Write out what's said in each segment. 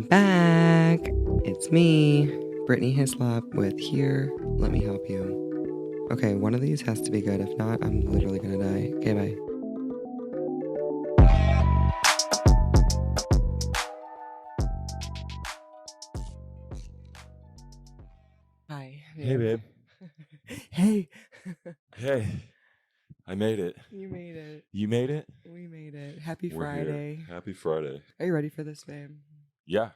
back. It's me, Brittany Hislop with Here, Let Me Help You. Okay, one of these has to be good. If not, I'm literally gonna die. Okay, bye. Hi. Hey, babe. Hey. Hey. I made it. You made it. You made it? We made it. Happy We're Friday. here. Happy Friday. Are you ready for this, babe? Yeah.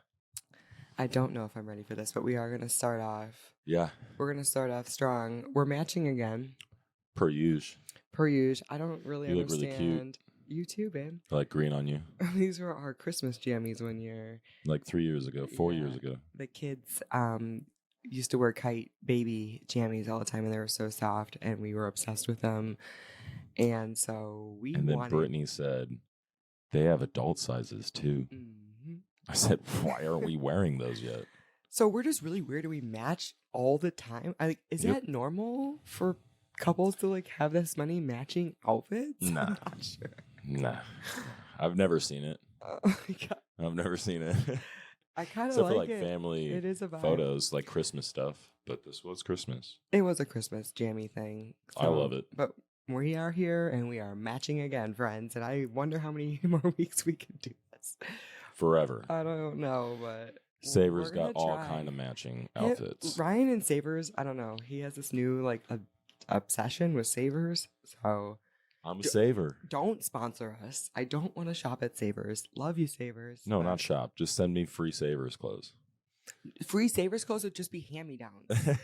I don't know if I'm ready for this, but we are going to start off. Yeah. We're going to start off strong. We're matching again. Per usual. Per usual. I don't really You look understand. really cute. You too, babe. I like green on you. These were our Christmas jammies one year. Like 3 years ago, 4 years ago. The kids used to wear KYTE baby jammies all the time, and they were so soft, and we were obsessed with them. And so we And then Brittany said, they have adult sizes too. Mm-hmm. I said, why aren't we wearing those yet? So we're just really weird. Do we match all the time? Is that normal for couples to like have this many matching outfits? Nah. I'm not sure. Nah. I've never seen it. Oh my God. I've never seen it. I kind of Except like for like it. family It is a vibe. photos, like Christmas stuff. But this was Christmas. It was a Christmas jammy thing. I love it. But we are here and we are matching again, friends. And I wonder how many more weeks we can do this. Forever. I don't know, but Savers got all kind of matching outfits. Ryan and Savers, I don't know. He has this new like obsession with Savers. So I'm a saver. don't sponsor us. I don't want to shop at Savers. Love you, Savers. No, not shop. Just send me free Savers clothes. Free Savers clothes would just be hand-me-downs.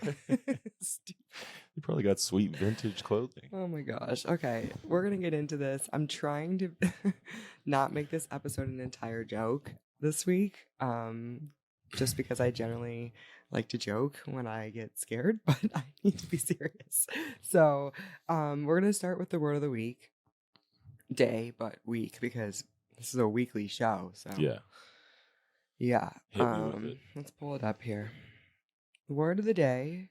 You probably got sweet vintage clothing. Oh my gosh. Okay, we're going to get into this. I'm trying to not make this episode an entire joke this week. Just because I generally like to joke when I get scared, but I need to be serious. So, we're going to start with the word of the week. Day, but week, because this is a weekly show. So Yeah. Yeah. Hit me with it. Let's pull it up here. The word of the day,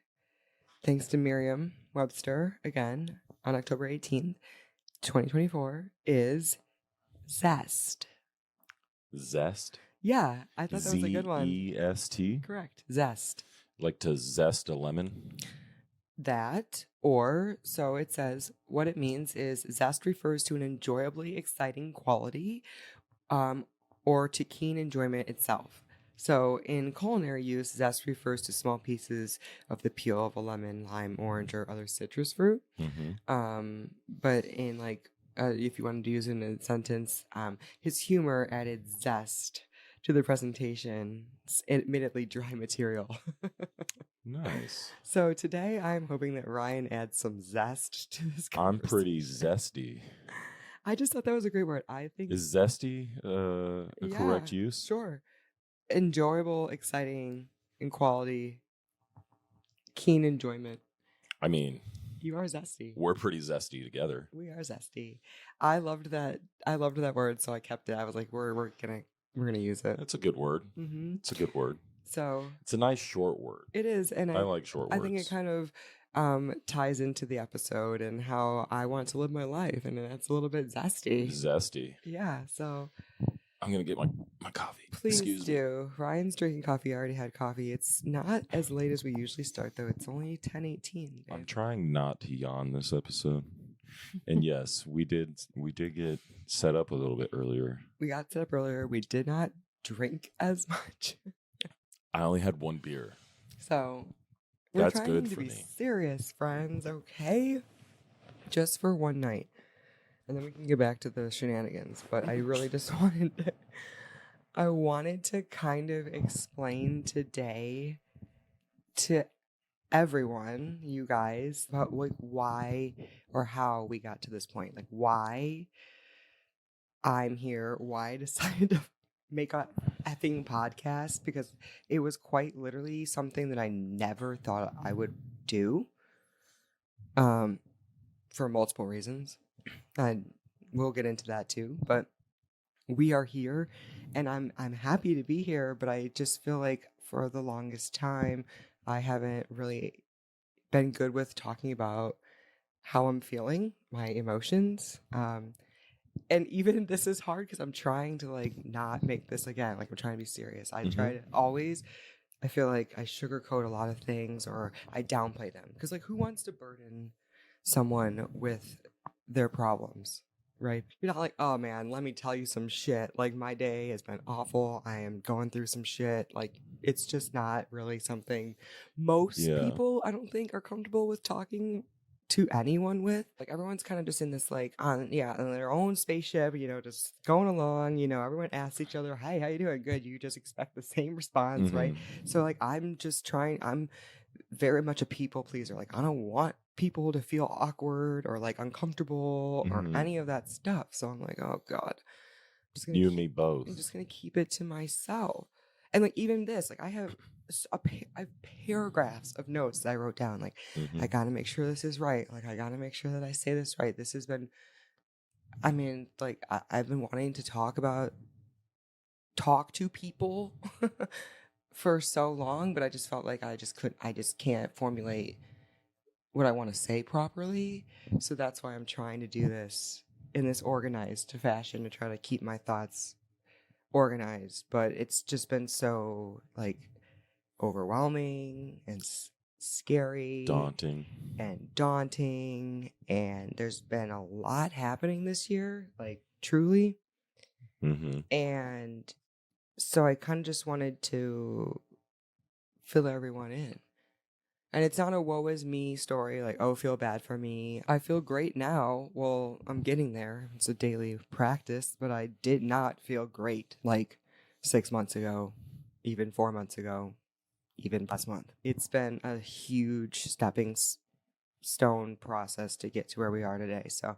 thanks to Merriam-Webster, again, on October 18th, 2024, is zest. Zest? Yeah, I thought that was a good one. Z-E-S-T? Correct. Zest. Like to zest a lemon? That, or, so it says, what it means is zest refers to an enjoyably exciting quality, or to keen enjoyment itself. So in culinary use, zest refers to small pieces of the peel of a lemon, lime, orange, or other citrus fruit. Mm-hmm. But in like, if you wanted to use it in a sentence, his humor added zest to the presentation's admittedly dry material. Nice. So today I'm hoping that Ryan adds some zest to this conversation. I'm pretty zesty. I just thought that was a great word. I think Is zesty a correct use? Sure. Enjoyable, exciting, in quality, keen enjoyment. I mean, you are zesty. We're pretty zesty together. We are zesty. I loved that word, so I kept it. I was like, we're gonna use it. That's a good word. Mm-hmm. It's a good word. So it's a nice short word. It is, and I like short words. I think it kind of ties into the episode and how I want to live my life, and that's a little bit zesty. Zesty. Yeah, so I'm gonna get my coffee. Please Excuse do. Me. Ryan's drinking coffee. I already had coffee. It's not as late as we usually start, though. It's only 10:18. I'm trying not to yawn this episode. And yes, we did get set up a little bit earlier. We got set up earlier. We did not drink as much. I only had one beer. So that's good for me. me. Serious, friends, okay? Just for one night. And then we can get back to the shenanigans. But I really just wanted to kind of explain today to everyone, you guys, about like why or how we got to this point. Like why I'm here, why I decided to make a effing podcast, because it was quite literally something that I never thought I would do. For multiple reasons. And we'll get into that too. But we are here and I'm happy to be here, but I just feel like for the longest time I haven't really been good with talking about how I'm feeling, my emotions. And even this is hard because I'm trying to like not make this again. Like I'm trying to be serious. I try to always, I feel like I sugarcoat a lot of things or I downplay them. Because like who wants to burden someone with their problems? Right? You're not like, oh man, let me tell you some shit. Like my day has been awful. I am going through some shit. Like it's just not really something most people I don't think are comfortable with talking to anyone with. Like everyone's kind of just in this like on their own spaceship, you know, just going along, you know, everyone asks each other, "Hey, how you doing?" "Good." You just expect the same response, right? So like I'm very much a people pleaser. Like I don't want people to feel awkward or like uncomfortable or any of that stuff. So I'm like, oh God. You and me both. I'm just gonna keep it to myself. And like even this, like I have paragraphs of notes that I wrote down. Like I gotta make sure this is right. Like I gotta make sure that I say this right. This has been, I mean, like I've been wanting to talk to people for so long, but I just felt like I just can't formulate what I want to say properly. So that's why I'm trying to do this in this organized fashion to try to keep my thoughts organized. But it's just been so like overwhelming and scary, daunting, and there's been a lot happening this year, like truly. And so I kind of just wanted to fill everyone in. And it's not a woe is me story, like, oh, feel bad for me. I feel great now. Well, I'm getting there. It's a daily practice, but I did not feel great like 6 months ago, even 4 months ago, even last month. It's been a huge stepping stone process to get to where we are today. So,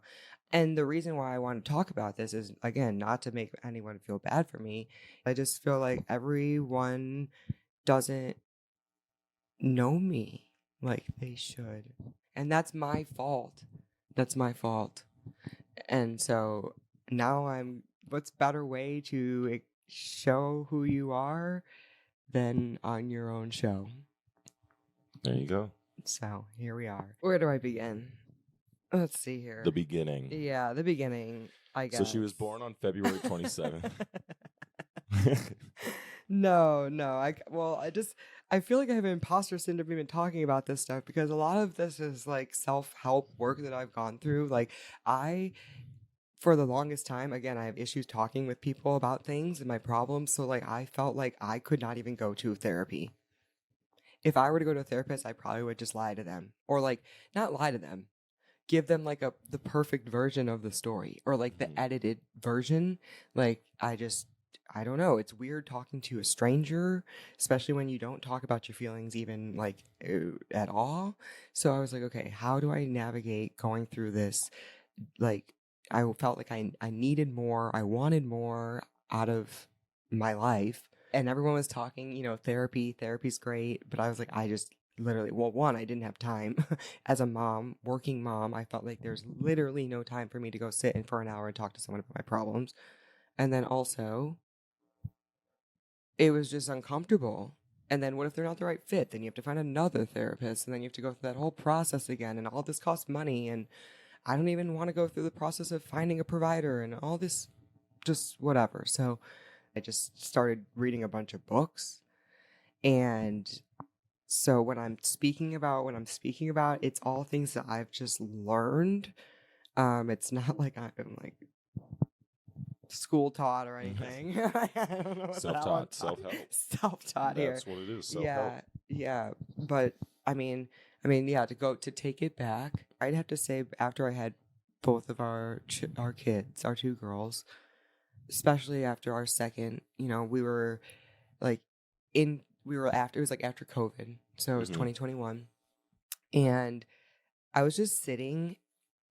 and the reason why I want to talk about this is, again, not to make anyone feel bad for me. I just feel like everyone doesn't know me like they should. And that's my fault. That's my fault. And so now what's better way to show who you are than on your own show? There you go. So here we are. Where do I begin? Let's see here. The beginning. Yeah, the beginning, I guess. So she was born on February 27th. No. I feel like I have imposter syndrome even talking about this stuff because a lot of this is like self-help work that I've gone through. Like for the longest time, again, I have issues talking with people about things and my problems. So like I felt like I could not even go to therapy. If I were to go to a therapist, I probably would just lie to them, or like not lie to them, give them like the perfect version of the story or like the edited version. Like I don't know. It's weird talking to a stranger, especially when you don't talk about your feelings even like at all. So I was like, okay, how do I navigate going through this? Like I felt like I needed more. I wanted more out of my life. And everyone was talking, you know, therapy's great. But I was like, I just literally, well, one, I didn't have time as a mom, working mom. I felt like there's literally no time for me to go sit in for an hour and talk to someone about my problems. And then also, it was just uncomfortable. And then what if they're not the right fit? Then you have to find another therapist, and then you have to go through that whole process again. And all this costs money. And I don't even want to go through the process of finding a provider and all this, just whatever. So I just started reading a bunch of books. And so when I'm speaking about, it's all things that I've just learned. It's not like I'm like school taught or anything. I don't know what Self-taught, self-help. Self-taught here. That's what it is. Self-help. Yeah. But I mean, yeah. To take it back, I'd have to say after I had both of our kids, our two girls, especially after our second, you know, we were after, it was like after COVID, so it was 2021, and I was just sitting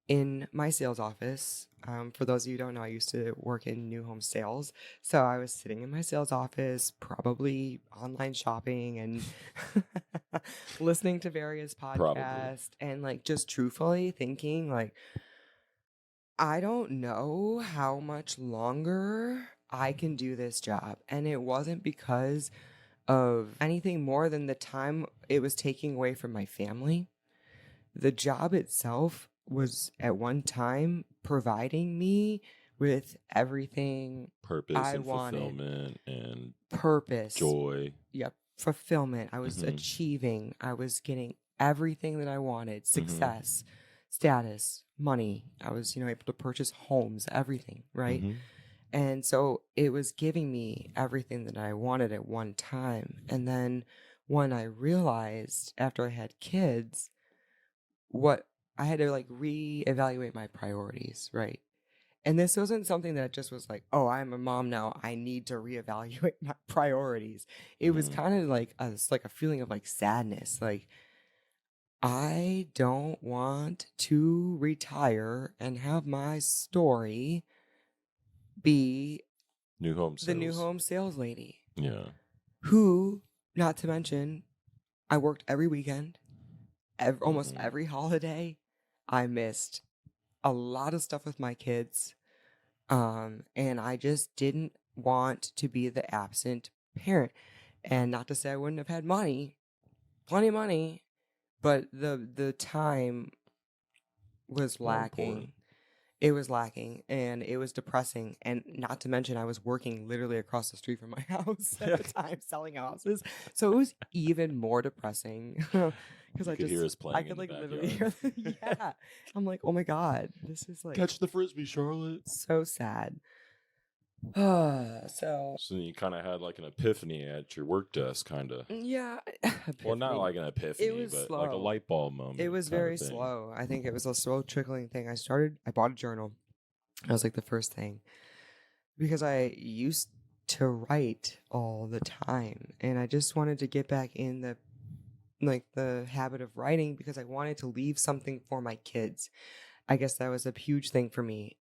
in my sales office. For those of you who don't know, I used to work in new home sales. So I was sitting in my sales office, probably online shopping and listening to various podcasts and like just truthfully thinking like, I don't know how much longer I can do this job. And it wasn't because of anything more than the time it was taking away from my family. The job itself was at one time providing me with everything Purpose I and wanted. fulfillment and Purpose. joy. Yep. Fulfillment. I was Mhm. achieving. I was getting everything that I wanted. Mm-hmm. Success, status, money. I was, able to purchase homes, everything, right? Mhm. And so it was giving me everything that I wanted at one time. And then when I realized after I had kids, what I had to like reevaluate my priorities, right? And this wasn't something that just was like, oh, I'm a mom now. I need to reevaluate my priorities. It was Mhm. kind of like a feeling of like sadness. Like, I don't want to retire and have my story be New home the new sales. home sales lady Yeah. who, not to mention, I worked every weekend, almost Mhm. every holiday. I missed a lot of stuff with my kids. And I just didn't want to be the absent parent. And not to say I wouldn't have had money, plenty of money, but the time was More important. lacking. It was lacking and it was depressing. And not to mention, I was working literally across the street from my house at the time, selling houses. So it was even more depressing because You could hear us playing I in could the like literally hear, backyard. yeah. I'm like, oh my God, this is like Catch the frisbee, Charlotte. so sad. So So you kind of had like an epiphany at your work desk, kind of. yeah, Well, not epiphany. like an epiphany, was but slow. like a light bulb moment. It was kind of very thing. slow. I think it was a slow trickling thing. I bought a journal. That was like the first thing because I used to write all the time and I just wanted to get back in the habit of writing because I wanted to leave something for my kids. I guess that was a huge thing for me.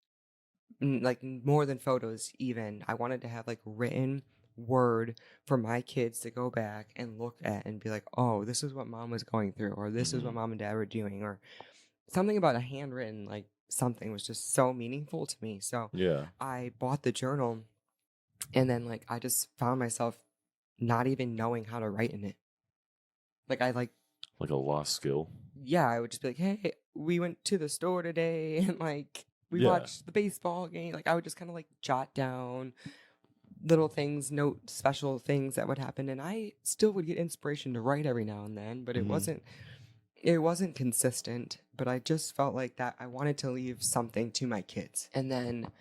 Like more than photos even. I wanted to have like written word for my kids to go back and look at and be like, "Oh, this is what mom was going through," or "This is what Mhm. mom and dad were doing," or something about a handwritten like something was just so meaningful to me. So Yeah. I bought the journal and then like I just found myself not even knowing how to write in it. Like Like a lost skill. yeah, I would just be like, "Hey, we went to the store today and like we Yeah. watched the baseball game." Like I would just kind of like jot down little things, note special things that would happen, and I still would get inspiration to write every now and then, but Mhm. it wasn't consistent. But I just felt like that I wanted to leave something to my kids. And then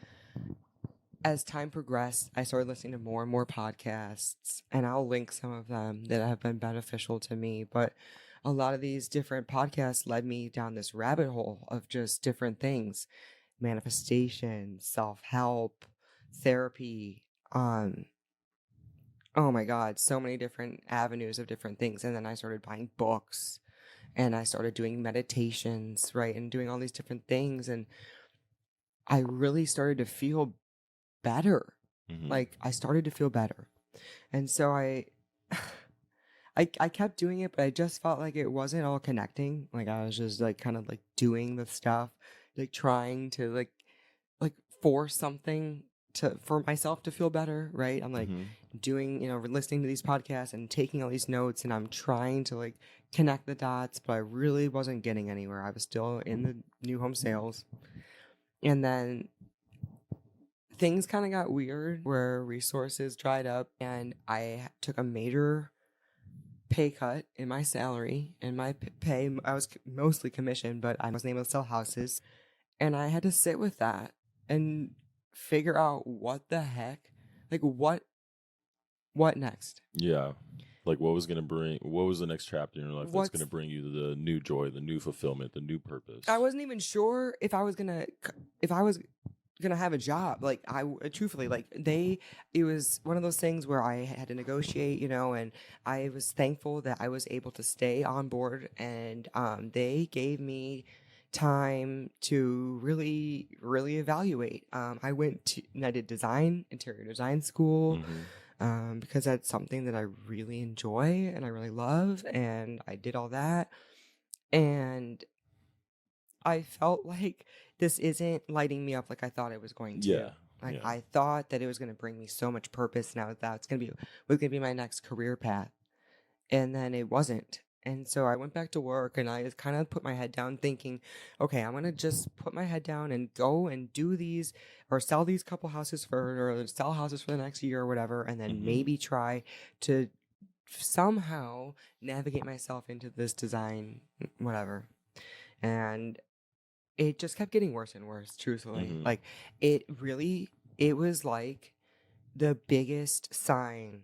as time progressed, I started listening to more and more podcasts, and I'll link some of them that have been beneficial to me. But a lot of these different podcasts led me down this rabbit hole of just different things: manifestation, self-help, therapy, oh my God, so many different avenues of different things. And then I started buying books and I started doing meditations, right? And doing all these different things. And I really started to feel better. Mhm. Like I started to feel better. And so I kept doing it, but I just felt like it wasn't all connecting. Like I was just like kind of like doing the stuff, like trying to like force something for myself to feel better, right? I'm like Mhm. doing, listening to these podcasts and taking all these notes and I'm trying to like connect the dots, but I really wasn't getting anywhere. I was still in the new home sales. And then things kind of got weird where resources dried up and I took a major pay cut in my salary and my pay. I was mostly commissioned, but I wasn't able to sell houses. And I had to sit with that and figure out what the heck, like what next? Yeah. Like what was the next chapter in your life that's gonna bring you the new joy, the new fulfillment, the new purpose? I wasn't even sure if I was gonna have a job. Like truthfully, like it was one of those things where I had to negotiate, and I was thankful that I was able to stay on board, and they gave me time to really, really evaluate. I went to and I did interior design school. Because that's something that I really enjoy and I really love, and I did all that, and I felt like this isn't lighting me up like I thought it was going to. Yeah. Like Yeah. I thought that it was going to bring me so much purpose, and I was gonna be my next career path, and then it wasn't. And so I went back to work and I kind of put my head down thinking, okay, I'm going to just put my head down and go and do these or sell these couple houses or sell houses for the next year or whatever. And then maybe try to somehow navigate myself into this design, whatever. And it just kept getting worse and worse, truthfully. Like it was like the biggest sign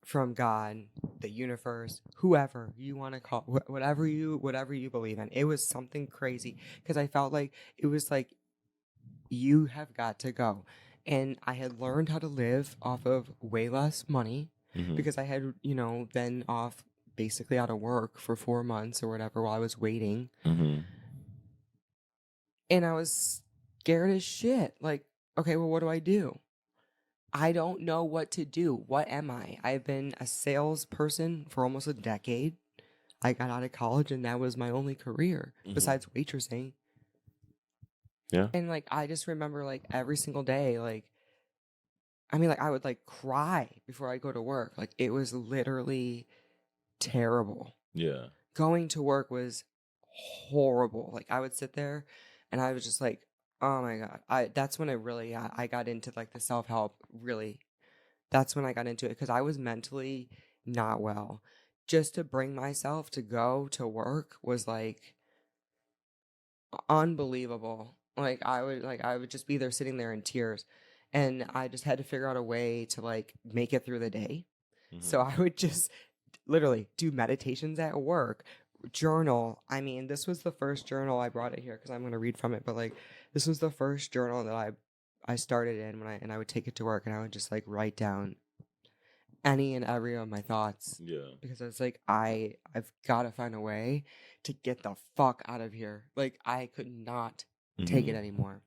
from God, the universe, whoever you want to call, whatever you believe in. It was something crazy because I felt like it was like you have got to go. And I had learned how to live off of way less money because I had, been off basically out of work for 4 months or whatever while I was waiting. And I was scared as shit. Like, okay, well, what do I do? I don't know what to do. What am I? I've been a salesperson for almost a decade. I got out of college and that was my only career besides waitressing. Yeah. And like, I just remember like every single day, like, I mean, like I would like cry before I go to work. Like it was literally terrible. Yeah. Going to work was horrible. Like I would sit there and I was just like, oh my God. That's when I got into like the self-help really. That's when I got into it because I was mentally not well. Just to bring myself to go to work was like unbelievable. I would just be there sitting there in tears and I just had to figure out a way to like make it through the day. So I would just literally do meditations at work, journal. I mean, this was the first journal. I brought it here because I'm going to read from it, but like this was the first journal that I started in when I would take it to work and I would just like write down any and every of my thoughts. Yeah. Because I was like, I've got to find a way to get the fuck out of here. Like I could not take it anymore.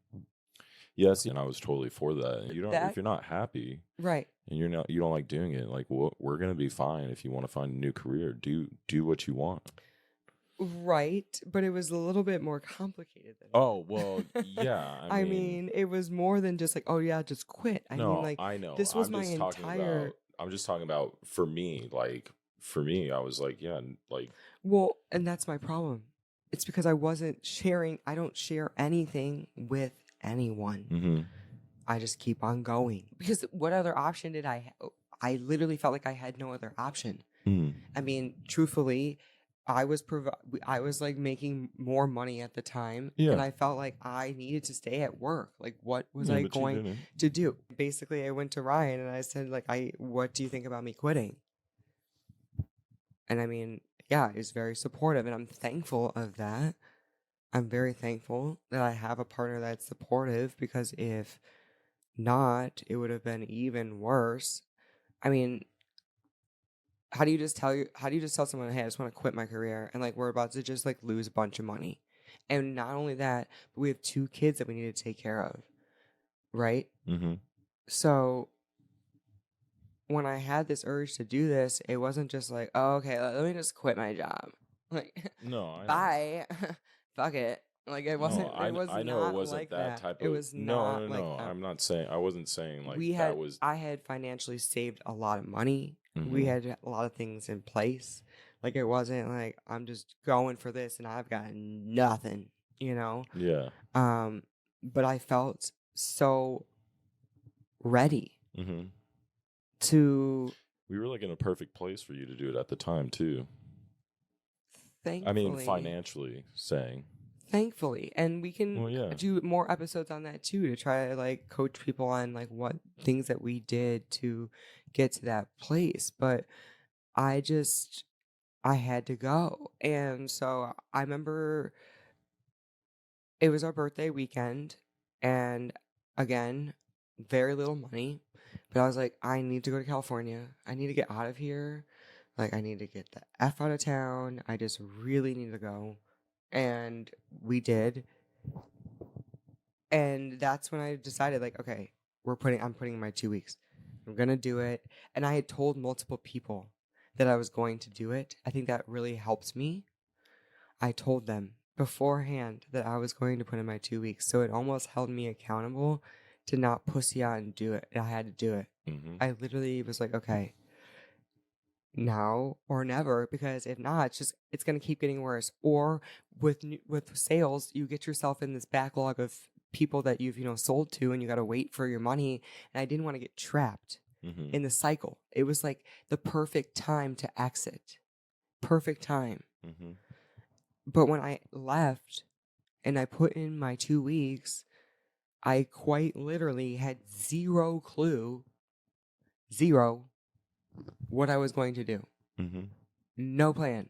Yes, and I was totally for that. If you're not happy, right, and you don't like doing it, like we're gonna be fine. If you want to find a new career, do what you want. Right, but it was a little bit more complicated than well, yeah. I mean, it was more than just like, oh yeah, just quit. I mean, like, I know. this was my entire. I'm just talking about for me. Like for me, I was like, yeah, like. Well, and that's my problem. It's because I wasn't sharing. I don't share anything with anyone. I just keep on going because what other option did I? I literally felt like I had no other option. I mean, truthfully, I was like making more money at the time, and I felt like I needed to stay at work. Like, what was I going to do? Basically, I went to Ryan and I said, like, what do you think about me quitting? And I mean, yeah, he's very supportive, and I'm thankful of that. I'm very thankful that I have a partner that's supportive because if not, it would have been even worse. I mean, how do you just tell someone, hey, I just want to quit my career and like we're about to just like lose a bunch of money? And not only that, but we have 2 kids that we need to take care of. Right? So when I had this urge to do this, it wasn't just like, oh, okay, let me just quit my job. Like, no, bye. Fuck it. Like it wasn't. No, I know it wasn't like that type of. It was not no. like that. I'm not saying. I wasn't saying like that was. I had financially saved a lot of money. We had a lot of things in place. Like it wasn't like I'm just going for this and I've got nothing. Yeah. But I felt so ready to. We were like in a perfect place for you to do it at the time too. Thankfully. I mean, financially saying. Thankfully, and we can do more episodes on that too to try to like coach people on like what things that we did to get to that place. But I had to go, and so I remember it was our birthday weekend, and again, very little money, but I was like, I need to go to California. I need to get out of here. Like I need to get the F out of town. I just really need to go. And we did. And that's when I decided, like, okay, I'm putting in my 2 weeks. I'm going to do it. And I had told multiple people that I was going to do it. I think that really helps me. I told them beforehand that I was going to put in my 2 weeks. So it almost held me accountable to not pussy out and do it. I had to do it. I literally was like, okay, now or never, because if not, it's going to keep getting worse. Or with sales, you get yourself in this backlog of people that you've sold to, and you got to wait for your money. And I didn't want to get trapped in the cycle. It was like the perfect time to exit. Perfect time. But when I left and I put in my 2 weeks, I quite literally had zero clue, what I was going to do. No plan.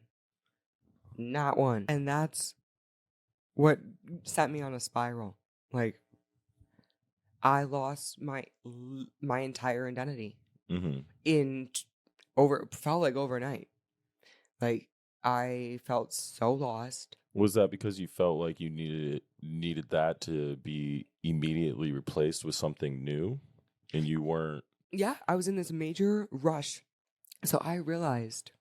Not one. And that's what set me on a spiral. Like, I lost my entire identity felt like overnight. Like, I felt so lost. Was that because you felt like you needed that to be immediately replaced with something new, and you weren't? Yeah, I was in this major rush. So I realized,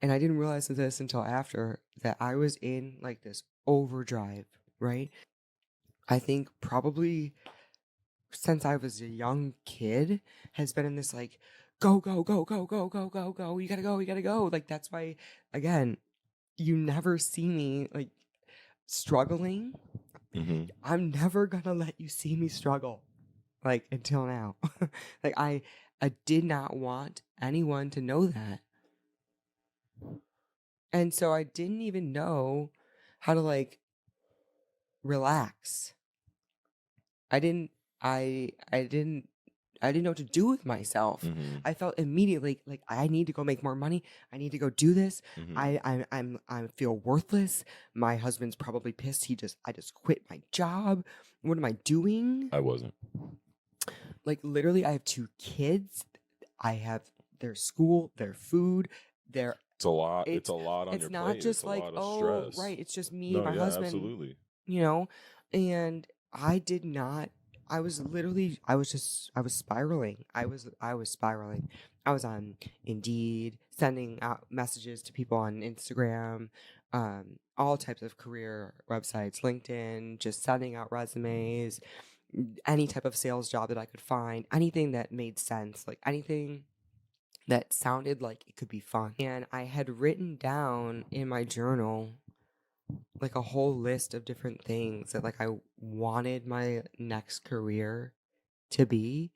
and I didn't realize this until after, that I was in like this overdrive, right? I think probably since I was a young kid has been in this like, go, go, go, go, go, go, go, go. You gotta go, you gotta go. Like, that's why, again, you never see me like struggling. I'm never gonna let you see me struggle, like, until now. Like, I did not want anyone to know that. And so I didn't even know how to like relax. I didn't know what to do with myself. I felt immediately like I need to go make more money. I need to go do this. I feel worthless. My husband's probably pissed. I just quit my job. What am I doing? I wasn't. Like, literally, I have 2 kids. I have their school, their food, their. It's a lot. It's a lot on your plate. It's not just like, oh, right. It's just me and my husband. Absolutely. And I did not. I was spiraling. I was spiraling. I was on Indeed, sending out messages to people on Instagram, all types of career websites, LinkedIn, just sending out resumes, any type of sales job that I could find, anything that made sense, like anything that sounded like it could be fun. And I had written down in my journal like a whole list of different things that like I wanted my next career to be,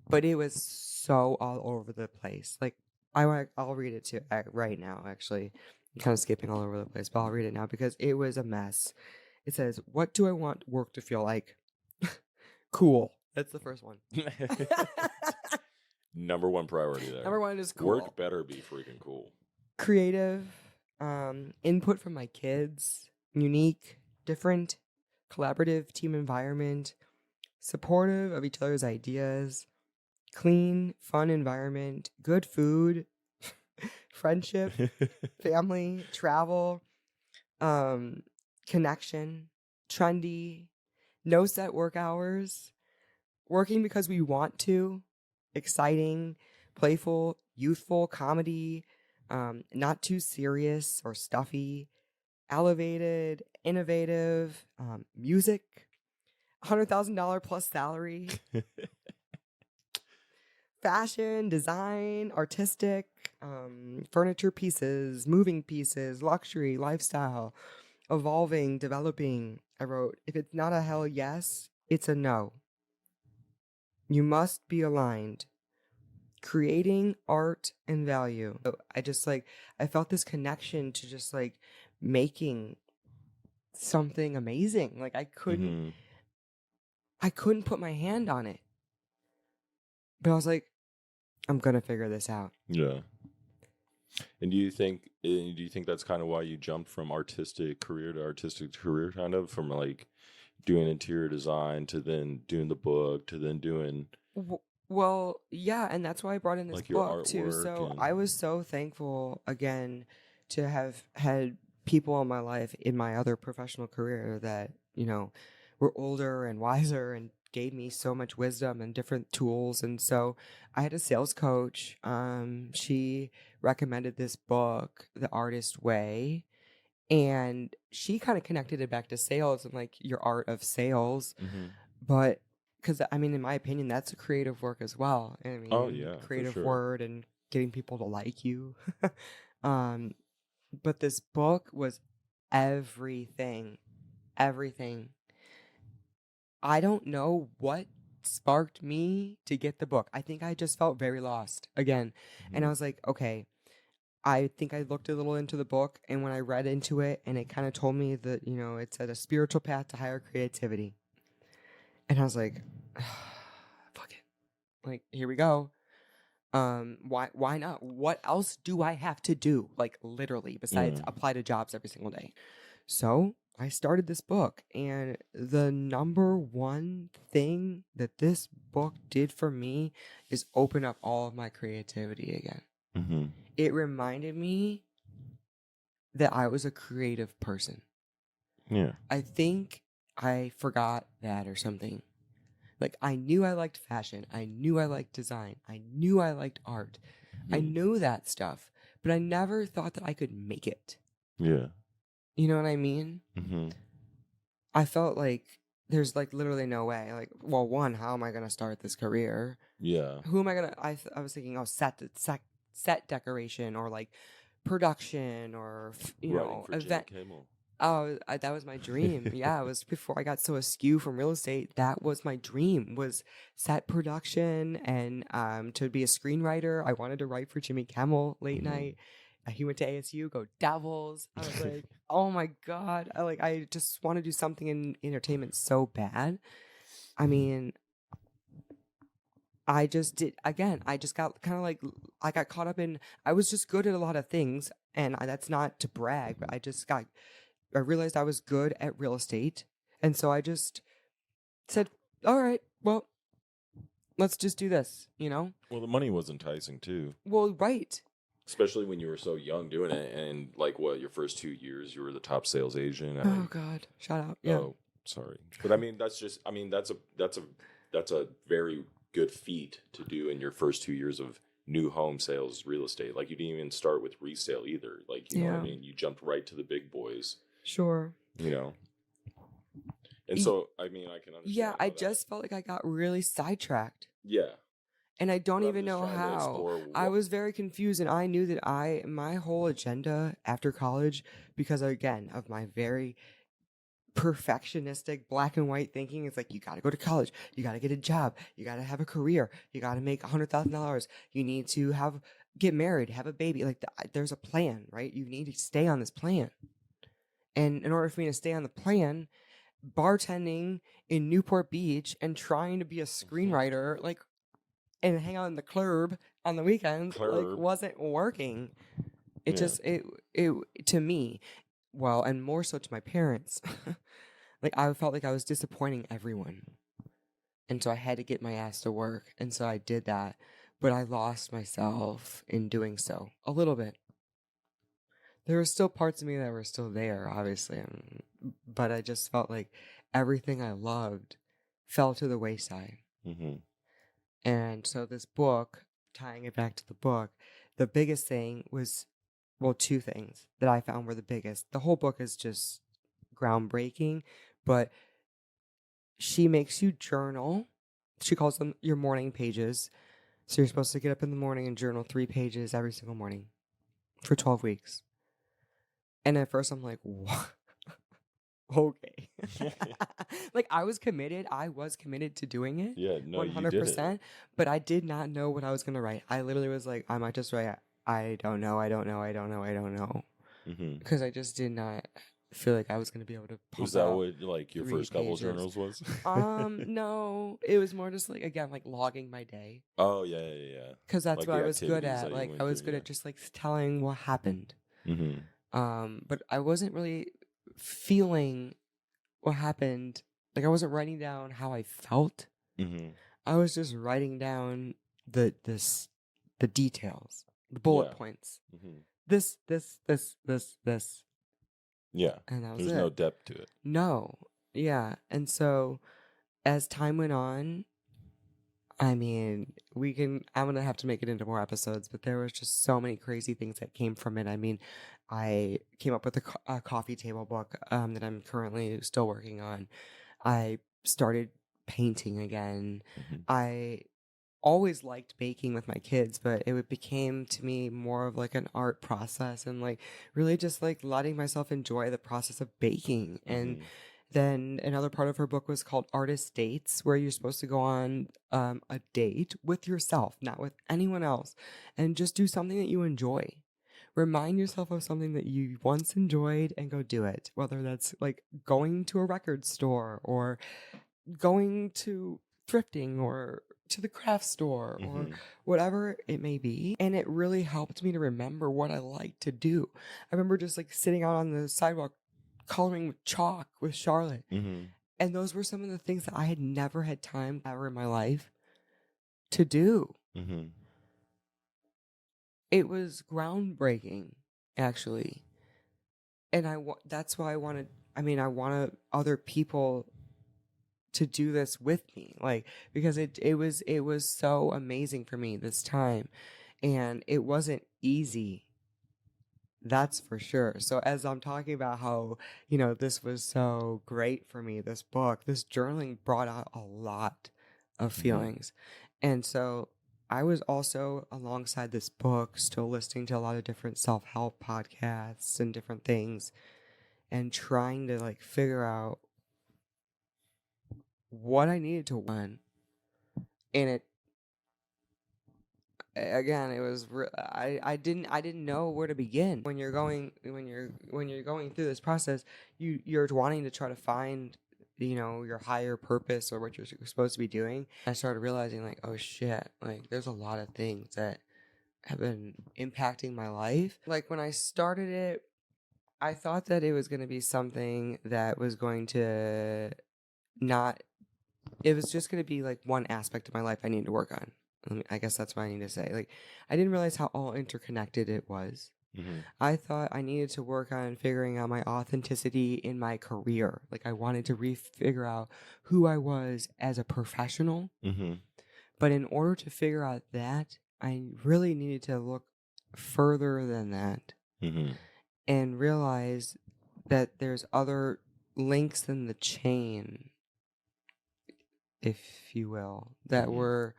but it was so all over the place. Like, I'll read it to right now. Actually, I'm kind of skipping all over the place, but I'll read it now because it was a mess. It says, "What do I want work to feel like?" Cool. That's the first one. Number one priority there. Number one is cool. Work better be freaking cool. Creative. Input from my kids, unique, different, collaborative team environment, supportive of each other's ideas, clean, fun environment, good food, friendship, family, travel, connection, trendy, no set work hours, working because we want to, exciting, playful, youthful, comedy, not too serious or stuffy, elevated, innovative, music, $100,000 plus salary, fashion, design, artistic, furniture pieces, moving pieces, luxury, lifestyle, evolving, developing. I wrote, if it's not a hell yes, it's a no. You must be aligned. Creating art and value. So I felt this connection to just like making something amazing. Like, I couldn't put my hand on it, but I was like, I'm gonna figure this out. Yeah. And do you think that's kind of why you jumped from artistic career to artistic career, kind of from like doing interior design to then doing the book to then doing? Well, yeah, and that's why I brought in this like your book too. So and I was so thankful again to have had people in my life in my other professional career that, were older and wiser and gave me so much wisdom and different tools. And so I had a sales coach. She recommended this book, The Artist Way, and she kind of connected it back to sales and like your art of sales. But because, I mean, in my opinion, that's a creative work as well. I mean, Oh, yeah, for creative sure. word and getting people to like you. But this book was everything. Everything. I don't know what sparked me to get the book. I think I just felt very lost again. And I was like, okay, I think I looked a little into the book, and when I read into it, and it kind of told me that, you know, it said a spiritual path to higher creativity. And I was like, fuck it. Like, here we go. Why not? What else do I have to do? Like, literally, besides apply to jobs every single day. So I started this book, and the number one thing that this book did for me is open up all of my creativity again. Mm-hmm. It reminded me that I was a creative person. Yeah. I think I forgot that or something. Like, I knew I liked fashion. I knew I liked design. I knew I liked art. I knew that stuff, but I never thought that I could make it. Yeah. You know what I mean? Mm-hmm. I felt like there's like literally no way. Like, well, one, how am I going to start this career? Yeah. Who am I going to, I was thinking, oh, set decoration or like production or, you know, event. Oh, that was my dream. Yeah, it was before I got so askew from real estate. That was my dream, was set production and to be a screenwriter. I wanted to write for Jimmy Kimmel late night. He went to ASU, go Devils. I was like, oh my God. I just want to do something in entertainment so bad. I mean, I just did, again, I just got kind of like, I got caught up in, I was just good at a lot of things. And that's not to brag, but I realized I was good at real estate. And so I just said, all right, well, let's just do this, you know? Well, the money was enticing too. Well, right. Especially when you were so young doing it. And like, what, your first 2 years, you were the top sales agent. Oh, God. Shout out. Yeah. Oh, sorry. But I mean, that's a very good feat to do in your first 2 years of new home sales real estate. Like, you didn't even start with resale either. Like, you know what I mean? You jumped right to the big boys. Sure. You know? And so, I mean, I can understand. Yeah, I just felt like I got really sidetracked. Yeah. And I don't even know how. I was very confused, and I knew that my whole agenda after college, because again, of my very perfectionistic black and white thinking, it's like, you got to go to college, you got to get a job, you got to have a career, you got to make $100,000, you need to get married, have a baby. Like, there's a plan, right? You need to stay on this plan. And in order for me to stay on the plan, bartending in Newport Beach and trying to be a screenwriter, like, and hang out in the club on the weekends, like, wasn't working. It just, it to me, well, and more so to my parents, like, I felt like I was disappointing everyone. And so I had to get my ass to work. And so I did that. But I lost myself in doing so a little bit. There were still parts of me that were still there, obviously. But I just felt like everything I loved fell to the wayside. Mm-hmm. And so this book, tying it back to the book, the biggest thing was, well, two things that I found were the biggest. The whole book is just groundbreaking, but she makes you journal. She calls them your morning pages. So you're supposed to get up in the morning and journal 3 pages every single morning for 12 weeks. And at first I'm like, what? Okay. Like, I was committed. I was committed to doing it. Yeah, no, 100%. You did it. But I did not know what I was going to write. I literally was like, I might just write, I don't know. Mm-hmm. Because I just did not feel like I was going to be able to pump Was that what, like, your first couple journals was? No. It was more just, like, again, like, logging my day. Oh, yeah. Because that's like what I was good at. Like, I was good at just, like, telling what happened. Mm-hmm. But I wasn't really feeling what happened. Like, I wasn't writing down how I felt. Mm-hmm. I was just writing down the details, the bullet points. Mm-hmm. This. Yeah. And that was There's no depth to it. No. Yeah. And so as time went on, I mean, I'm going to have to make it into more episodes, but there was just so many crazy things that came from it. I mean, I came up with a coffee table book that I'm currently still working on. I started painting again. Mm-hmm. I always liked baking with my kids, but it became to me more of like an art process and like really just like letting myself enjoy the process of baking. And then another part of her book was called Artist Dates, where you're supposed to go on a date with yourself, not with anyone else, and just do something that you enjoy. Remind yourself of something that you once enjoyed and go do it, whether that's like going to a record store or going to thrifting or to the craft store or whatever it may be. And it really helped me to remember what I like to do. I remember just like sitting out on the sidewalk coloring with chalk with Charlotte. And those were some of the things that I had never had time ever in my life to do. It was groundbreaking, actually. And that's why I wanted other people to do this with me, like, because it was so amazing for me this time, and it wasn't easy, that's for sure. So as I'm talking about how, you know, this was so great for me, this book, this journaling brought out a lot of feelings. And so I was also, alongside this book, still listening to a lot of different self-help podcasts and different things, and trying to like figure out what I needed to learn. And it, again, it was I didn't know where to begin. When you're going through this process, you're wanting to try to find, you know, your higher purpose or what you're supposed to be doing. I started realizing like, oh shit, like there's a lot of things that have been impacting my life. Like when I started it, I thought that it was going to be something that was going to not, it was just going to be like one aspect of my life I needed to work on. I guess that's what I need to say. Like, I didn't realize how all interconnected it was. I thought I needed to work on figuring out my authenticity in my career. Like, I wanted to figure out who I was as a professional. But in order to figure out that, I really needed to look further than that and realize that there's other links in the chain, if you will, that were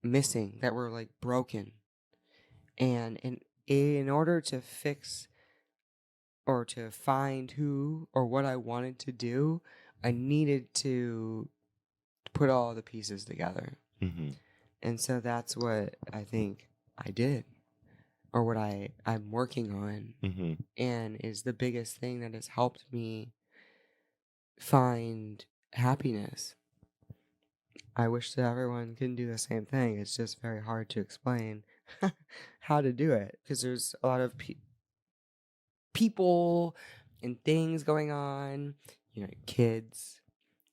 missing, that were like broken. And in order to fix or to find who or what I wanted to do, I needed to put all the pieces together. And so that's what I think I did, or what I'm working on, and is the biggest thing that has helped me find happiness. I wish that everyone can do the same thing. It's just very hard to explain how to do it, because there's a lot of people and things going on. You know, kids,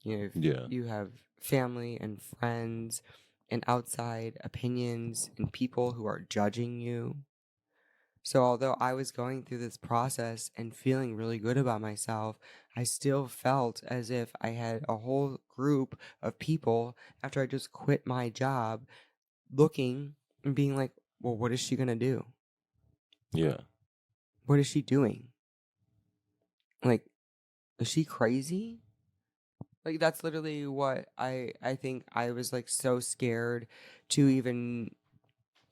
you know, you have family and friends and outside opinions and people who are judging you. So although I was going through this process and feeling really good about myself, I still felt as if I had a whole group of people after I just quit my job looking and being like, well, what is she going to do? What is she doing? Like, is she crazy? Like, that's literally what I think. I was like so scared to even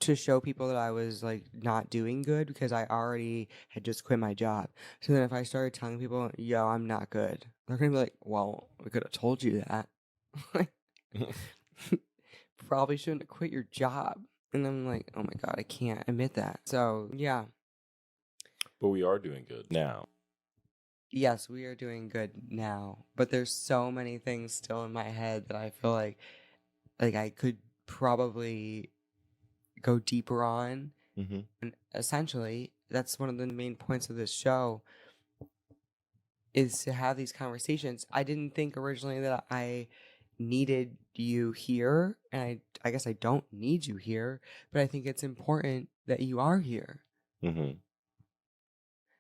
to show people that I was like not doing good, because I already had just quit my job. So then if I started telling people, yo, I'm not good, they're gonna be like, well, we could have told you that. Probably shouldn't have quit your job. And I'm like, oh my God, I can't admit that. So yeah. But we are doing good now. Yes, we are doing good now. But there's so many things still in my head that I feel like I could probably go deeper on. And essentially, that's one of the main points of this show, is to have these conversations. I didn't think originally that I needed you here, and I guess I don't need you here, but I think it's important that you are here.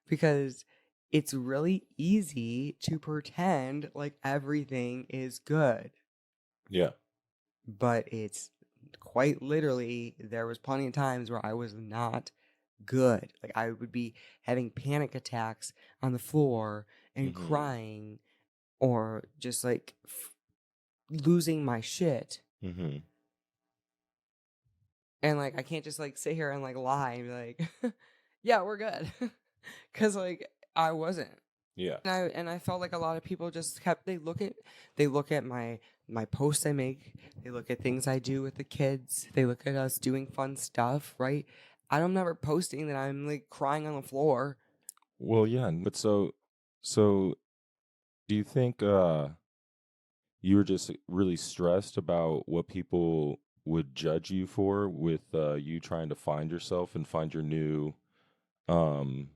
Because it's really easy to pretend like everything is good. But it's quite literally, there was plenty of times where I was not good. Like, I would be having panic attacks on the floor and crying, or just like losing my shit. And like I can't just like sit here and like lie and be like, yeah, we're good. Cause like I wasn't. Yeah. And I felt like a lot of people just kept they look at my posts I make, they look at things I do with the kids, they look at us doing fun stuff, right? I'm never posting that I'm like crying on the floor. Well, yeah, but so do you think you were just really stressed about what people would judge you for with you trying to find yourself and find your new um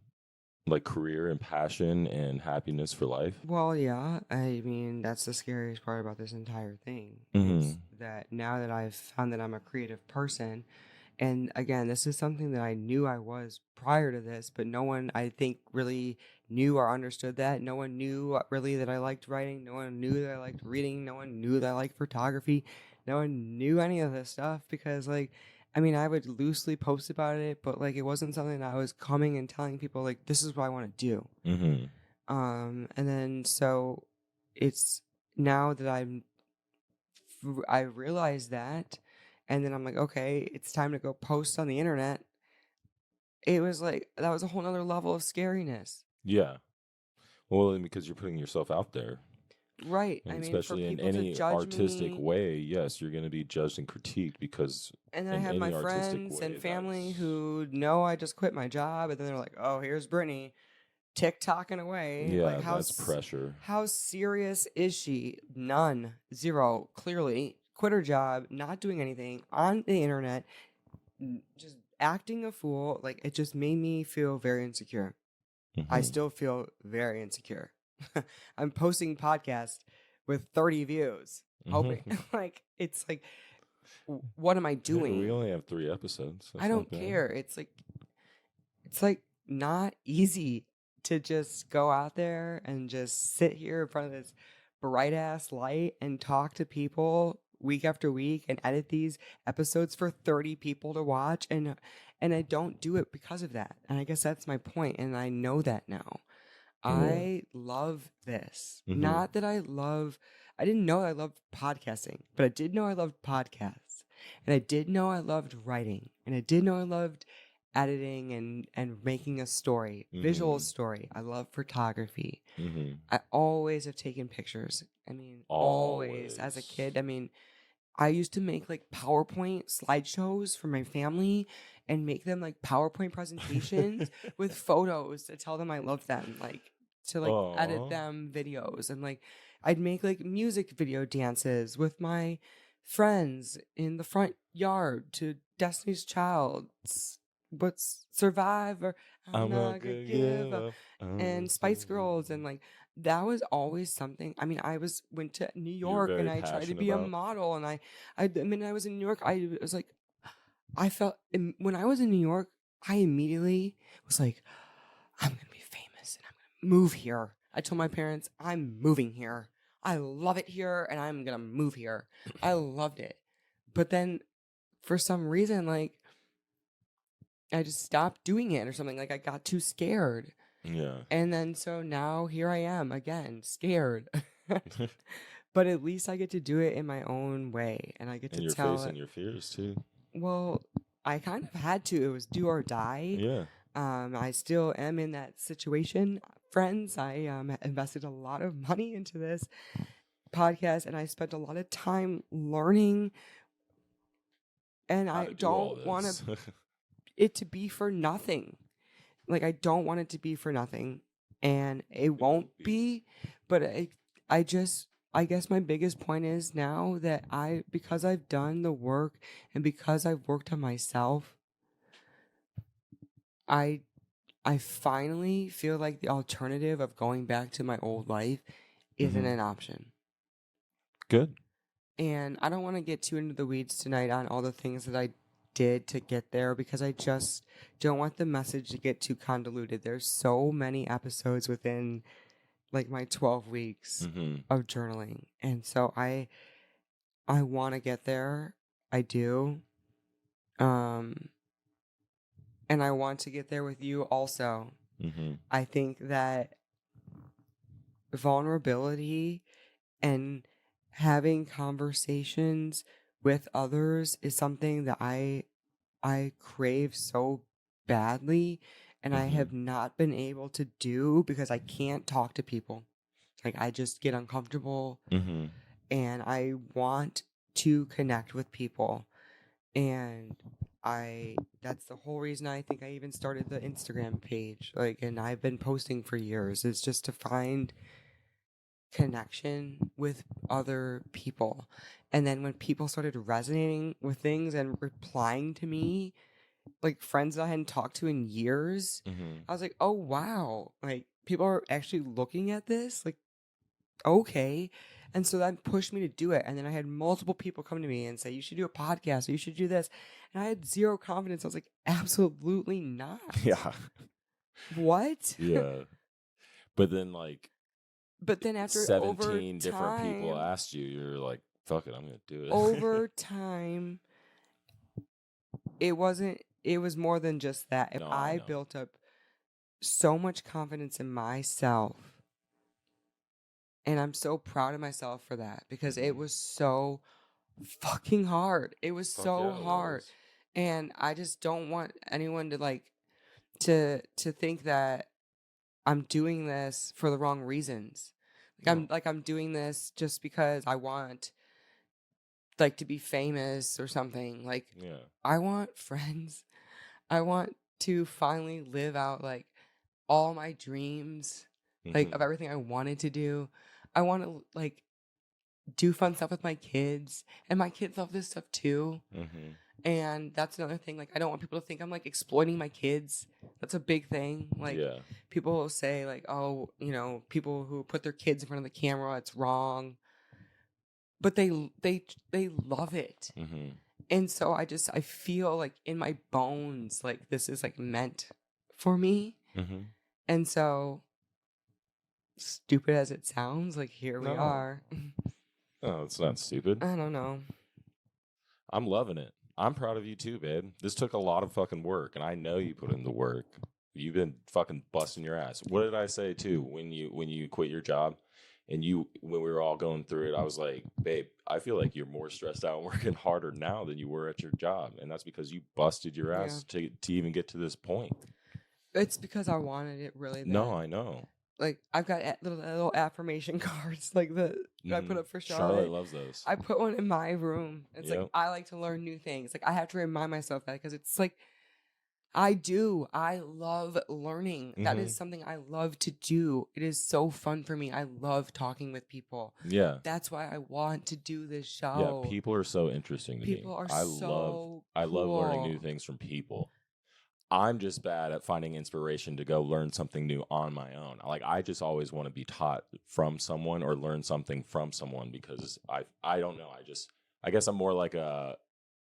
like career and passion and happiness for life? Well, yeah, I mean, that's the scariest part about this entire thing is Mhm. that now that I've found that I'm a creative person, and again, this is something that I knew I was prior to this, but no one, I think, really knew or understood that. No one knew really that I liked writing. No one knew that I liked reading. No one knew that I liked photography. No one knew any of this stuff because, like, I mean, I would loosely post about it, but like, it wasn't something that I was coming and telling people, like, this is what I want to do. Mhm. And then so it's now that I realized that, and then I'm like, okay, it's time to go post on the internet. It was like that was a whole nother level of scariness. Yeah. Well, and because you're putting yourself out there, Right. I and mean, for especially in people to any judge artistic me. way, yes, you're going to be judged and critiqued because And then I in have my any artistic friends and way, family that's who know I just quit my job, and then they're like, "Oh, here's Brittany, TikToking away." Like, yeah, that's pressure. how serious is she? None, zero. Clearly, quit her job, not doing anything on the internet, just acting a fool. Like, it just made me feel very insecure. I Mhm. still feel very insecure. I'm posting podcasts with 30 views, hoping Mhm. like it's like, what am I Hey, we doing? only have 3 episodes. I That's not don't bad. care. It's like not easy to just go out there and just sit here in front of this bright ass light and talk to people week after week and edit these episodes for 30 people to watch, and I don't do it because of that. And I guess that's my point, and I know that now. Yeah. I love this. Mhm. Not that I didn't know I loved podcasting, but I did know I loved podcasts. And I did know I loved writing. And I did know I loved editing and making a story, visual Mhm. story. I love photography. Mhm. I always have taken pictures. I mean, always as a Always. kid. I mean, I used to make like PowerPoint slideshows for my family and make them like PowerPoint presentations with photos to tell them I loved them, like to like edit Aw. them videos. And like I'd make like music video dances with my friends in the front yard to Destiny's Child's What's Survive or I'm I'm not not gonna gonna give give up up. I'm and just Spice gonna Girls, and like that was always something. I mean, went to New You're York and very I tried to passionate be a about. model, and I mean, I was in New York. I was like, I felt when I was in New York, I immediately was like, I'm gonna be famous and I'm gonna move here. I told my parents, I'm moving here. I love it here, and I'm gonna move here. I loved it, but then for some reason, like I just stopped doing it or something. Like I got too scared. Yeah. And then so now here I am again, scared. But at least I get to do it in my own way. And I get to And you're tell facing it. your fears too. Well, I kind of had to. It was do or die. Yeah. I still am in that situation. Friends, I invested a lot of money into this podcast and I spent a lot of time learning. And How I to do all don't want this. it to be for nothing. Like, I don't want it to be for nothing. And it won't be. But I just, I guess my biggest point is now that because I've done the work and because I've worked on myself, I, I finally feel like the alternative of going back to my old life isn't Mhm. an option. Good. And I don't want to get too into the weeds tonight on all the things that I did to get there because I just don't want the message to get too convoluted. There's so many episodes within like my 12 weeks Mhm. of journaling. And so I want to get there. I do. Um and I want to get there with you also. Mhm. I think that vulnerability and having conversations with others is something that I I crave so badly, and I have not been able to do because I can't talk to people. Like, I just get uncomfortable, and I want to connect with people. And that's the whole reason I think I even started the Instagram page. Like, and I've been posting for years. It's just to find connection with other people. And then when people started resonating with things and replying to me, like friends that I hadn't talked to in years, I was like, oh wow, like people are actually looking at this, like, okay. And so that pushed me to do it. And then I had multiple people come to me and say, you should do a podcast or you should do this. And I had zero confidence. I was like, absolutely not. Yeah. What? Yeah. But then, like, but then after 17 different people asked you, you're like, fuck it, I'm going to do it. Over time, it was more than just that. If I built up so much confidence in myself, and I'm so proud of myself for that, because it was so fucking hard. It was so hard. And I just don't want anyone to like to think that I'm doing this for the wrong reasons. Like I'm doing this just because I want like to be famous or something. Like, I want friends. I want to finally live out like all my dreams, like of everything I wanted to do. I want to like do fun stuff with my kids, and my kids love this stuff too. And that's another thing. Like, I don't want people to think I'm like exploiting my kids. That's a big thing. Like, people will say like, oh, you know, people who put their kids in front of the camera, it's wrong. But they love it. And so I feel like in my bones, like this is like meant for me. And so, stupid as it sounds, like here we are. Oh, it's not stupid. I don't know. I'm loving it. I'm proud of you too, babe. This took a lot of fucking work, and I know you put in the work. You've been fucking busting your ass. What did I say too when you quit your job? And when we were all going through it, I was like, babe, I feel like you're more stressed out and working harder now than you were at your job. And that's because you busted your ass to even get to this point. It's because I wanted it really bad. No, I know. Like, I've got little affirmation cards, like that I put up for Charlotte. Charlotte loves those. I put one in my room. It's like, I like to learn new things. Like, I have to remind myself that, because it's like, I love learning. That is something I love to do. It is so fun for me. I love talking with people. Yeah. That's why I want to do this show. Yeah, people are so interesting to me. People are so I love learning new things from people. I'm just bad at finding inspiration to go learn something new on my own. Like, I just always want to be taught from someone or learn something from someone, because I don't know. I guess I'm more like a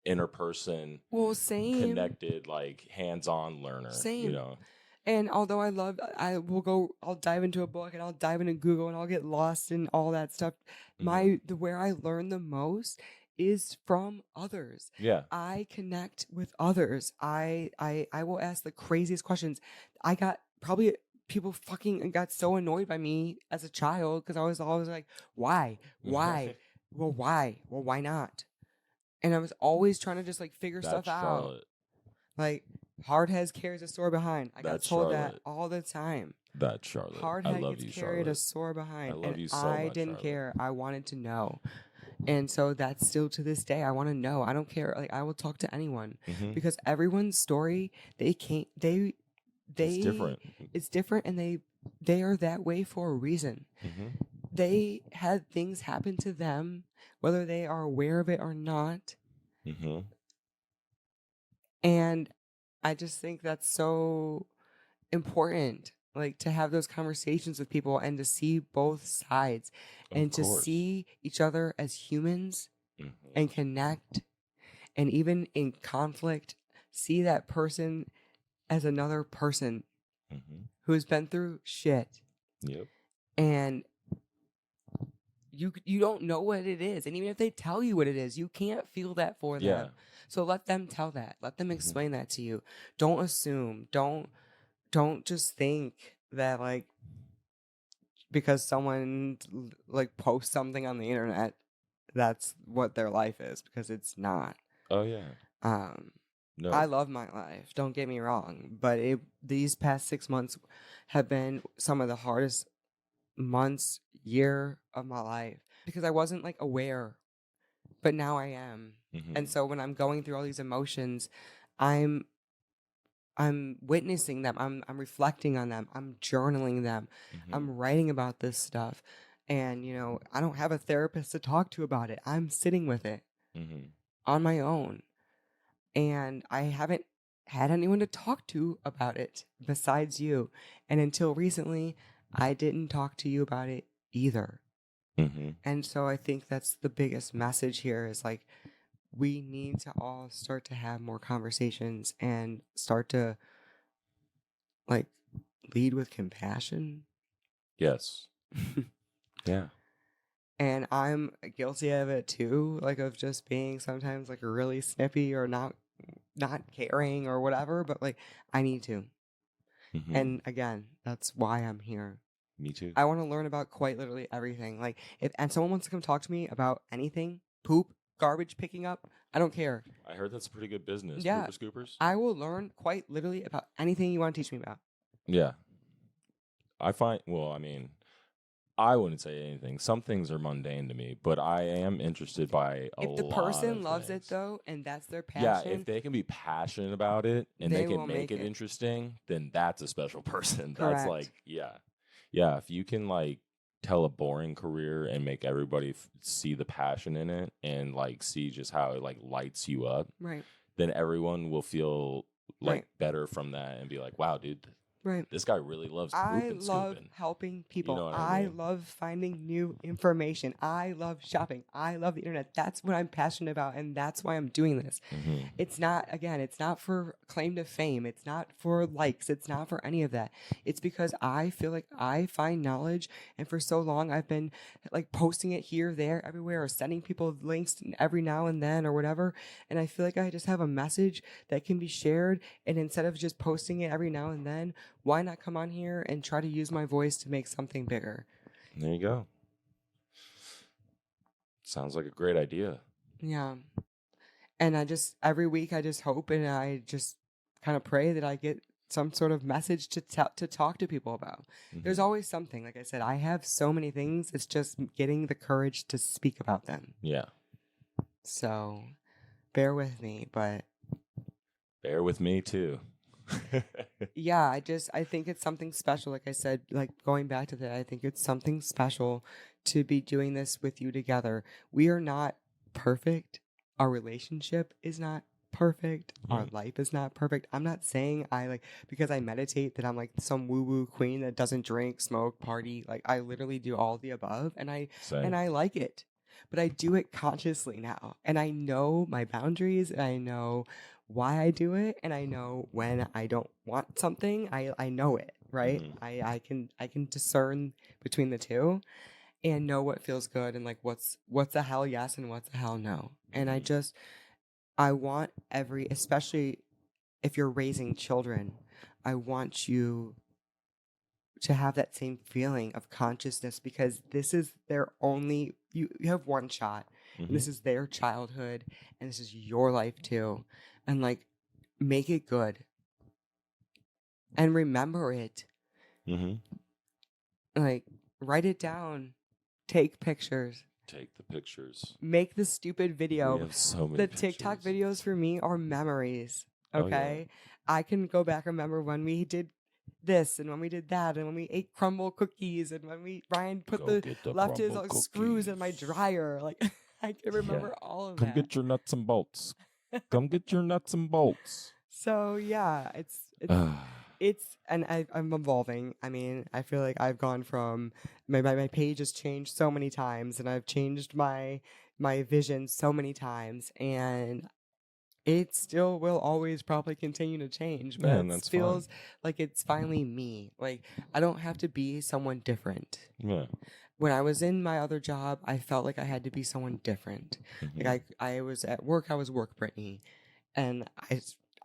interperson, connected, like hands-on learner. You know. And although I'll dive into a book and I'll dive into Google and I'll get lost in all that stuff. Where I learn the most is from others. Yeah. I connect with others. I will ask the craziest questions. I got probably people fucking got so annoyed by me as a child, because I was always like, why? Well, why? Well, why not? And I was always trying to just like figure stuff out. Like, hard heads carries a sore behind. I got told that all the time. That's Charlotte. Hard head gets carried a sore behind. I love you so much. I didn't care. I wanted to know. And so that's still to this day. I want to know. I don't care. Like, I will talk to anyone, because everyone's story, it's different. It's different, and they are that way for a reason. They had things happen to them, whether they are aware of it or not. And I just think that's so important, like, to have those conversations with people and to see both sides and to see each other as humans and connect, and even in conflict, see that person as another person who has been through shit. And you don't know what it is. And even if they tell you what it is, you can't feel that for them. So let them tell that. Let them explain that to you. Don't assume. Don't just think that, like, because someone like posts something on the internet, that's what their life is, because it's not. Oh yeah. No. I love my life. Don't get me wrong, but these past 6 months have been some of the hardest months, year of my life because I wasn't like aware, but now I am. And so when I'm going through all these emotions, I'm witnessing them. I'm reflecting on them. I'm journaling them. I'm writing about this stuff. And, you know, I don't have a therapist to talk to about it. I'm sitting with it on my own. And I haven't had anyone to talk to about it besides you. And until recently, I didn't talk to you about it either. And so I think that's the biggest message here is like, we need to all start to have more conversations and start to like lead with compassion. Yes. Yeah. And I'm guilty of it too, like of just being sometimes like really snippy or not caring or whatever, but like I need to. And again, that's why I'm here. Me too. I want to learn about quite literally everything. Like if someone wants to come talk to me about anything, poop, garbage picking up, I don't care. I heard that's a pretty good business. Yeah. Pooper scoopers. I will learn quite literally about anything you want to teach me about. Yeah. I find, well, I mean, I wouldn't say anything. Some things are mundane to me, but I am interested by a lot. If the person loves things. it though, and that's their passion. Yeah, if they can be passionate about it and they can make it interesting, then that's a special person. Correct. That's like, yeah. Yeah, if you can like tell a boring career and make everybody see the passion in it and like see just how it like lights you up, right? Then everyone will feel like better from that and be like, wow, dude, this guy really loves poop and scooping. I love helping people. You know what I mean? love finding new information. I love shopping. I love the internet. That's what I'm passionate about, and that's why I'm doing this. It's not, again, it's not for claim to fame. It's not for likes. It's not for any of that. It's because I feel like I find knowledge, and for so long I've been like posting it here, there, everywhere, or sending people links every now and then or whatever, and I feel like I just have a message that can be shared, and instead of just posting it every now and then, why not come on here and try to use my voice to make something bigger? There you go. Sounds like a great idea. Yeah. And every week I just hope and I just kind of pray that I get some sort of message to talk to people about. There's always something. Like I said, I have so many things. It's just getting the courage to speak about them. Yeah. So bear with me, but. Bear with me too. Yeah, I think it's something special. Like I said, like going back to that, I think it's something special to be doing this with you together. We are not perfect. Our relationship is not perfect. Our life is not perfect. I'm not saying because I meditate that I'm like some woo-woo queen that doesn't drink, smoke, party. Like I literally do all the above and I like it. But I do it consciously now. And I know my boundaries and I know why I do it, and I know when I don't want something. I know it, right? I can discern between the two and know what feels good and like what's a hell yes and what's a hell no. And I want especially if you're raising children, I want you to have that same feeling of consciousness because this is their only you have one shot. And this is their childhood and this is your life too. And like, make it good. And remember it. Like, write it down. Take pictures. Take the pictures. Make the stupid video. We have so many the TikTok videos for me are memories. Okay? Oh, yeah. I can go back and remember when we did this and when we did that and when we ate crumble cookies and when Ryan left his screws in my dryer. Like, I can remember all of that. Come get your nuts and bolts. Come get your nuts and bolts. So yeah, and I'm evolving. I mean, I feel like I've gone from my page has changed so many times, and I've changed my vision so many times, and it still will always probably continue to change. But it feels like it's finally me. Like I don't have to be someone different. Yeah. When I was in my other job, I felt like I had to be someone different. Like I was at work, I was work Brittany, and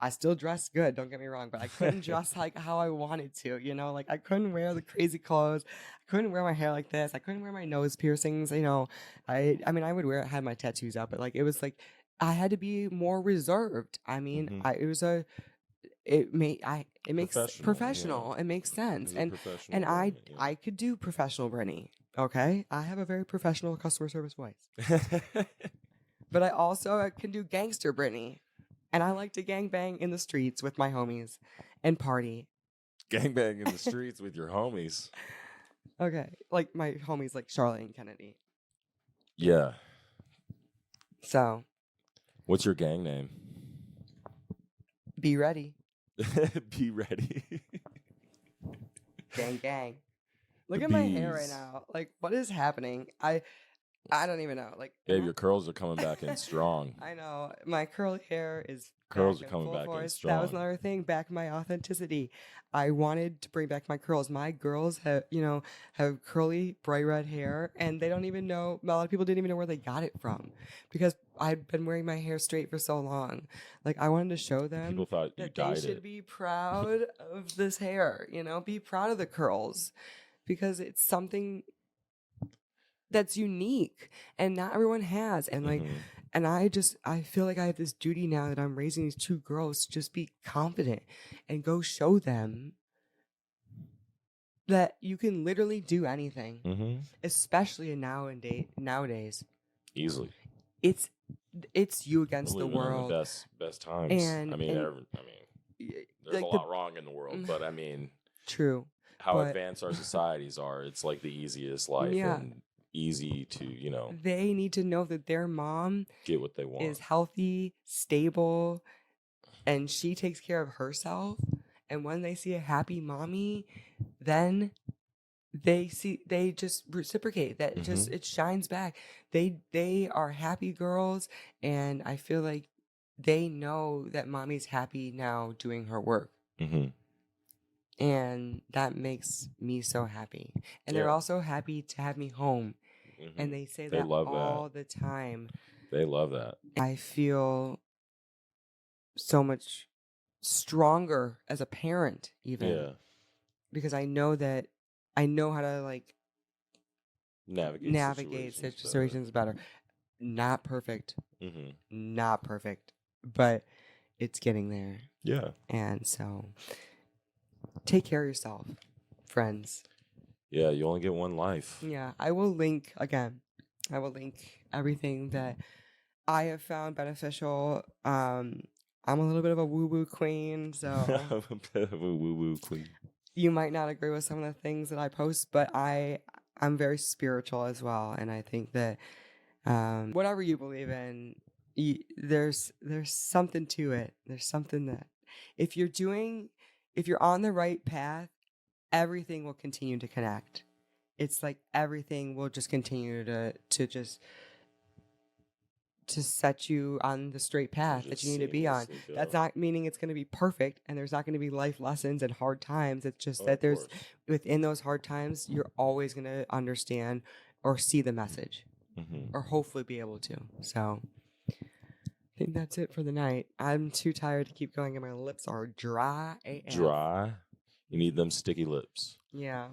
I still dressed good. Don't get me wrong, but I couldn't dress like how I wanted to. You know, like I couldn't wear the crazy clothes. I couldn't wear my hair like this. I couldn't wear my nose piercings. You know, I mean, I would have had my tattoos out, but like it was like I had to be more reserved. I mean, Mhm. it makes Professional, professional. It makes yeah. sense. It was a professional And environment, yeah. I could do professional Brittany. Okay? I have a very professional customer service voice. But I also can do gangster Brittany. And I like to gangbang in the streets with my homies and party. Gangbang in the streets with your homies. Okay. Like my homies like Charlotte and Kennedy. Yeah. So What's your gang name? be ready. Be ready. Gang gang. Look The at my hair right bees. now. Like, what is happening? I don't even know. Like, Babe, your curls are coming back in strong. I know. My curly hair is Curls back are in coming full back in force. strong. That was another thing. Back in my authenticity. I wanted to bring back my curls. My girls have curly, bright red hair, and they don't even know. A lot of people didn't even know where they got it from, because I've been wearing my hair straight for so long. Like, I wanted to show them People thought you that they dyed should it. be proud of this hair. Be proud of the curls, because it's something that's unique and not everyone has. And like, Mhm. and I feel like I have this duty now that I'm raising these two girls to just be confident and go show them that you can literally do anything, Mhm. especially in nowadays. Easily. It's you against We're the living in world. the best times. And- I mean, and- there's like a lot wrong in the world, but I mean, True. how But- advanced our societies are, it's like the easiest life Yeah. and easy to, They need to know that their mom get what they want. is healthy, stable, and she takes care of herself. And when they see a happy mommy, then they just reciprocate. That just it shines back. They are happy girls, and I feel like they know that mommy's happy now doing her work. Mhm. And that makes me so happy. And they're Yeah. also happy to have me home. Mhm. And they say They that love all that. the time. They love that. I feel so much stronger as a parent, even. Yeah. Because I know how to like Navigate situations better. Not perfect. Mm-hmm. Not perfect. But it's getting there. Yeah. And so take care of yourself, friends. Yeah, you only get one life. Yeah, I will link everything that I have found beneficial. I'm a little bit of a woo-woo queen, so I'm a bit of a woo-woo queen. you might not agree with some of the things that I post, but I'm very spiritual as well, and I think that whatever you believe in, there's something to it. There's something that if you're on the right path, everything will continue to connect. It's like everything will just continue to set you on the straight path that you need to be on. That's not meaning it's going to be perfect, and there's not going to be life lessons and hard times. It's just that there's within those hard times, you're always going to understand or see the message, or hopefully be able to. So I think that's it for the night. I'm too tired to keep going, and my lips are dry AF. Dry? You need them sticky lips. Yeah.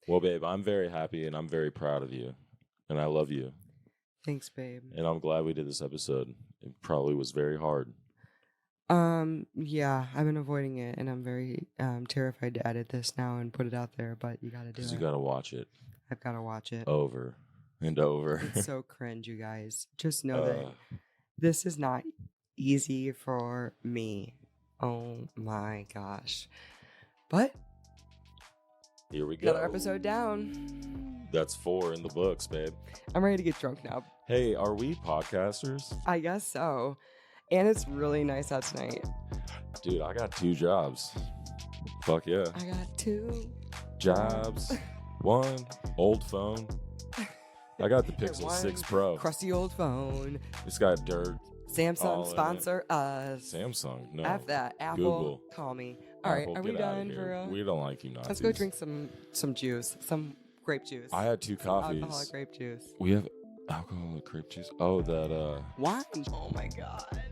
Well, babe, I'm very happy and I'm very proud of you. And I love you. Thanks, babe. And I'm glad we did this episode. It probably was very hard. Yeah, I've been avoiding it, and I'm very terrified to edit this now and put it out there, but you gotta do it. Because you gotta watch it. I've gotta watch it. Over and over. It's so cringe, you guys. Just know that this is not easy for me. Oh my gosh. But here we go. Another episode down. That's 4 in the books, babe. I'm ready to get drunk now. Hey, are we podcasters? I guess so. And it's really nice out tonight. Dude, I got 2 jobs. Fuck yeah. I got 2 jobs. 1 old phone. I got the Pixel 6 Pro. Crusty old phone. It's got dirt. Samsung sponsor us. Samsung, no. F that. Apple, Google. Call me. All right, are we done for real? We don't like you Nazis. Let's go drink some juice, some grape juice. I had 2 coffees. Alcoholic grape juice. We have alcoholic grape juice. Oh, that Wine. Oh my god.